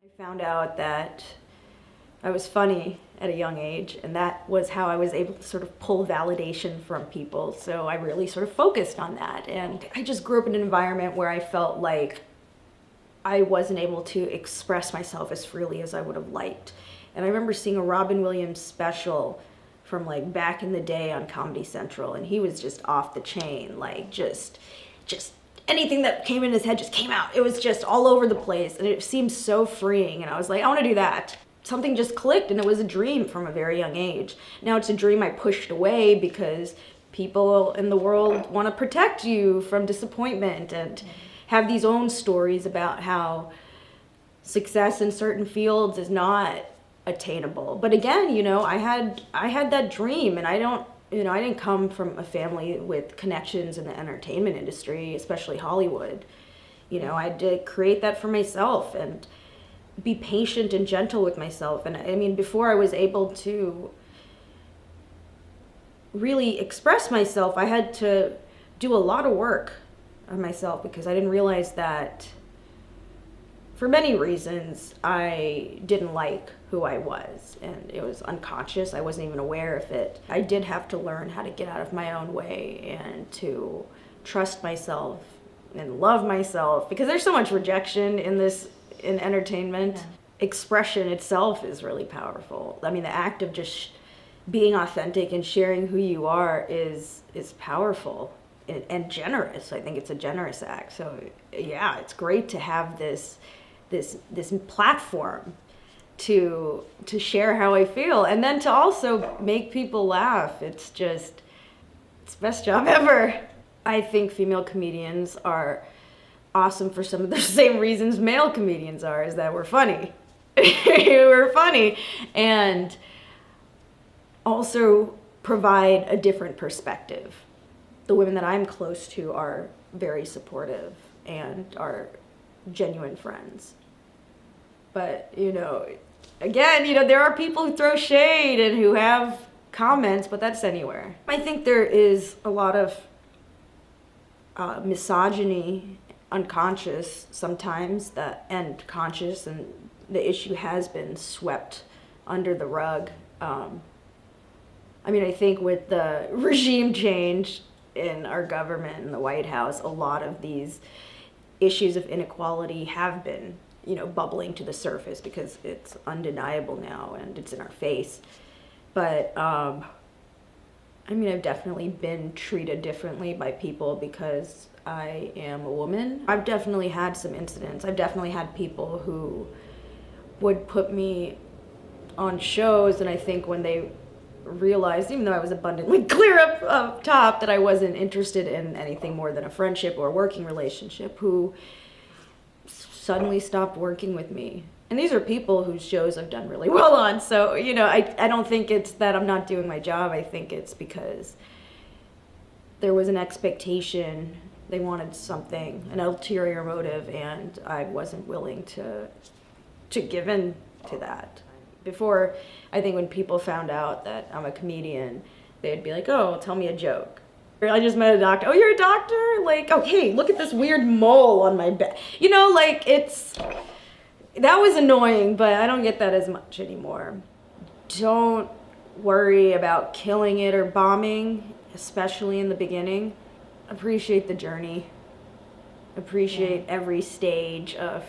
I found out that I was funny at a young age, and that was how I was able to sort of pull validation from people. So I really sort of focused on that. And I just grew up in an environment where I felt like I wasn't able to express myself as freely as I would have liked. And I remember seeing a Robin Williams special from like back in the day on Comedy Central, and he was just off the chain, like just anything that came in his head just came out. It was just all over the place, and it seemed so freeing, and I was like, I want to do that. Something just clicked, and it was a dream from a very young age. Now it's a dream I pushed away because people in the world want to protect you from disappointment and have these own stories about how success in certain fields is not attainable. But again, you know, I had that dream, and I didn't come from a family with connections in the entertainment industry, especially Hollywood. You know, I had to create that for myself and be patient and gentle with myself. And I mean, before I was able to really express myself, I had to do a lot of work on myself because I didn't realize that for many reasons I didn't like who I was, and it was unconscious. I wasn't even aware of it. I did have to learn how to get out of my own way and to trust myself and love myself, because there's so much rejection in entertainment. Yeah. Expression itself is really powerful. I mean, the act of just being authentic and sharing who you are is powerful and generous. I think it's a generous act. So yeah, it's great to have this platform to share how I feel, and then to also make people laugh. It's the best job ever. I think female comedians are awesome for some of the same reasons male comedians are, is that we're funny. We're funny, and also provide a different perspective. The women that I'm close to are very supportive and are genuine friends. But, you know, again, you know, there are people who throw shade and who have comments, but that's anywhere. I think there is a lot of misogyny, unconscious sometimes, and conscious, and the issue has been swept under the rug. I mean, I think with the regime change in our government and the White House, a lot of these issues of inequality have been, you know, bubbling to the surface because it's undeniable now and it's in our face. But I mean, I've definitely been treated differently by people because I am a woman. I've definitely had some incidents. I've definitely had people who would put me on shows, and I think when they realized, even though I was abundantly clear up top, that I wasn't interested in anything more than a friendship or a working relationship, who suddenly stopped working with me. And these are people whose shows I've done really well on. So, you know, I don't think it's that I'm not doing my job. I think it's because there was an expectation. They wanted something, an ulterior motive, and I wasn't willing to give in to that. Before, I think when people found out that I'm a comedian, they'd be like, oh, tell me a joke. I just met a doctor. Oh, you're a doctor? Like, oh, hey, look at this weird mole on my back. You know, like, that was annoying, but I don't get that as much anymore. Don't worry about killing it or bombing, especially in the beginning. Appreciate the journey. Appreciate every stage of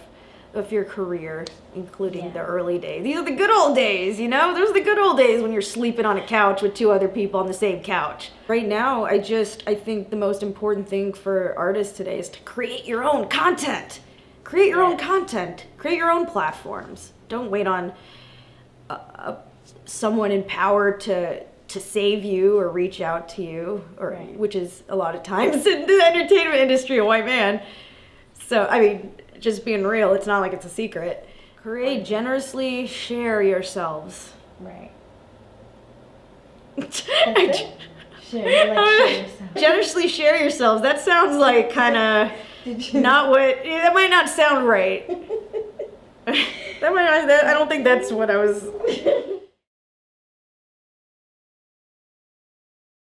your career, including the early days. These are the good old days, you know? Those are the good old days when you're sleeping on a couch with two other people on the same couch. Right now, I think the most important thing for artists today is to create your own content. Create your own content. Create your own platforms. Don't wait on someone in power to save you or reach out to you, or which is a lot of times in the entertainment industry a white man. So, I mean, just being real, it's not like it's a secret. Create, generously share yourselves. Right. That's it. Share yourself. Generously share yourselves. That sounds like kind of not what. That might not sound right. I don't think that's what I was.